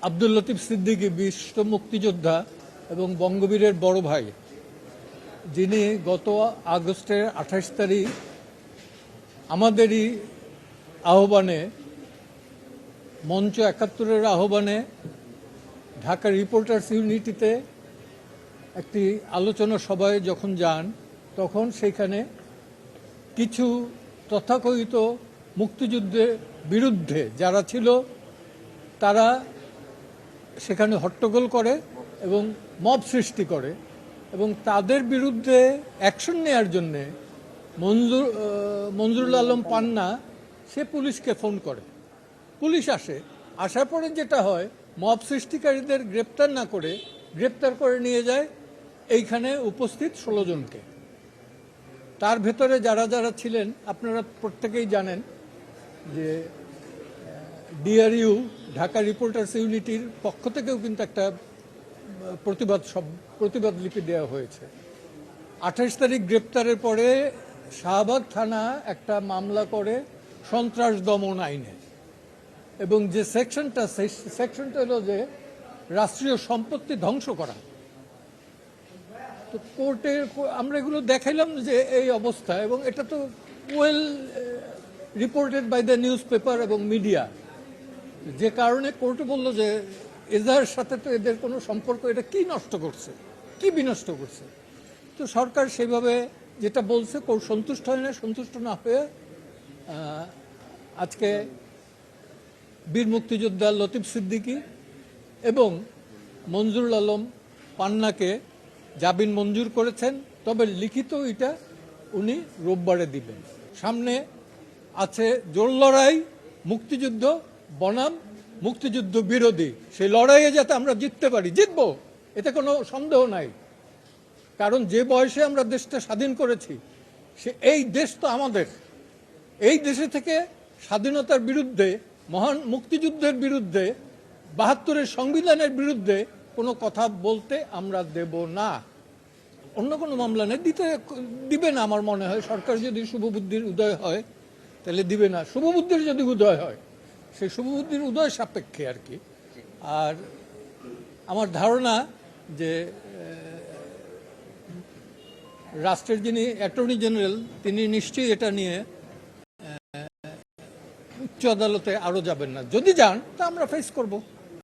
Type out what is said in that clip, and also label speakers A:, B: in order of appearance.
A: আব্দুল লতিফ সিদ্দিকী বিশিষ্ট মুক্তিযোদ্ধা এবং বঙ্গবীরের বড় ভাই, যিনি গত আগস্টের 28 তারিখ আমাদেরই আহ্বানে, মঞ্চ 71-এর আহ্বানে ঢাকা রিপোর্টার্স ইউনিটিতে একটি আলোচনা সভায় যখন যান, তখন সেখানে কিছু তথাকথিত মুক্তিযুদ্ধের বিরুদ্ধে যারা ছিল তারা সেখানে হট্টগোল করে এবং মব সৃষ্টি করে এবং তাদের বিরুদ্ধে অ্যাকশন নেওয়ার জন্যে মঞ্জুরুল আলম পান্না সে পুলিশকে ফোন করে। পুলিশ আসার পরে যেটা হয়, মব সৃষ্টিকারীদের গ্রেপ্তার না করে গ্রেপ্তার করে নিয়ে যায় এইখানে উপস্থিত 16 জনকে। তার ভেতরে যারা যারা ছিলেন আপনারা প্রত্যেকেই জানেন যে ডিআরইউ ঢাকা রিপোর্টার্স ইউনিটির পক্ষ থেকেও কিন্তু একটা প্রতিবাদ লিপি দেওয়া হয়েছে। 28 তারিখ গ্রেপ্তারের পরে শাহবাগ থানা একটা মামলা করে সন্ত্রাস দমন আইনে, এবং যে সেকশনটা, সেই সেকশনটা হলো যে রাষ্ট্রীয় সম্পত্তি ধ্বংস করা। তো কোর্টে আমরা এগুলো দেখাইলাম যে এই অবস্থা, এবং এটা তো well reported by the newspaper এবং মিডিয়া, যে কারণে কোর্টে বললো যে এদের সাথে তো এদের কোনো সম্পর্ক, এটা কি নষ্ট করছে, কি বিনষ্ট করছে। তো সরকার সেভাবে যেটা বলছে কোর্ট সন্তুষ্ট হয় না, সন্তুষ্ট না হয়ে আজকে বীর মুক্তিযোদ্ধা লতিফ সিদ্দিকী এবং মঞ্জুরুল আলম পান্নাকে জামিন মঞ্জুর করেছেন, তবে লিখিত এটা উনি রোববারে দিবেন। সামনে আছে জোর লড়াই, মুক্তিযুদ্ধ বনাম মুক্তিযুদ্ধ বিরোধী। সেই লড়াইয়ে যাতে আমরা জিততে পারি, জিতবো, এতে কোনো সন্দেহ নাই। কারণ যে বয়সে আমরা দেশটা স্বাধীন করেছি, এই দেশ তো আমাদের। এই দেশে থেকে স্বাধীনতার বিরুদ্ধে, মহান মুক্তিযুদ্ধের বিরুদ্ধে, 72-এর সংবিধানের বিরুদ্ধে কোনো কথা বলতে আমরা দেব না। অন্য কোনো মামলা নেই, দিবে না আমার মনে হয়। সরকার যদি শুভবুদ্ধির উদয় হয় তাহলে দিবে না, শুভবুদ্ধির যদি উদয় হয়, সেই শুভবুদ্ধির উদয় সাপেক্ষে আর কি। আর আমার ধারণা যে রাষ্ট্রের যিনি অ্যাটর্নি জেনারেল, তিনি নিশ্চয়ই এটা নিয়ে উচ্চ আদালতে আরও যাবেন না। যদি যান তা আমরা ফেস করব।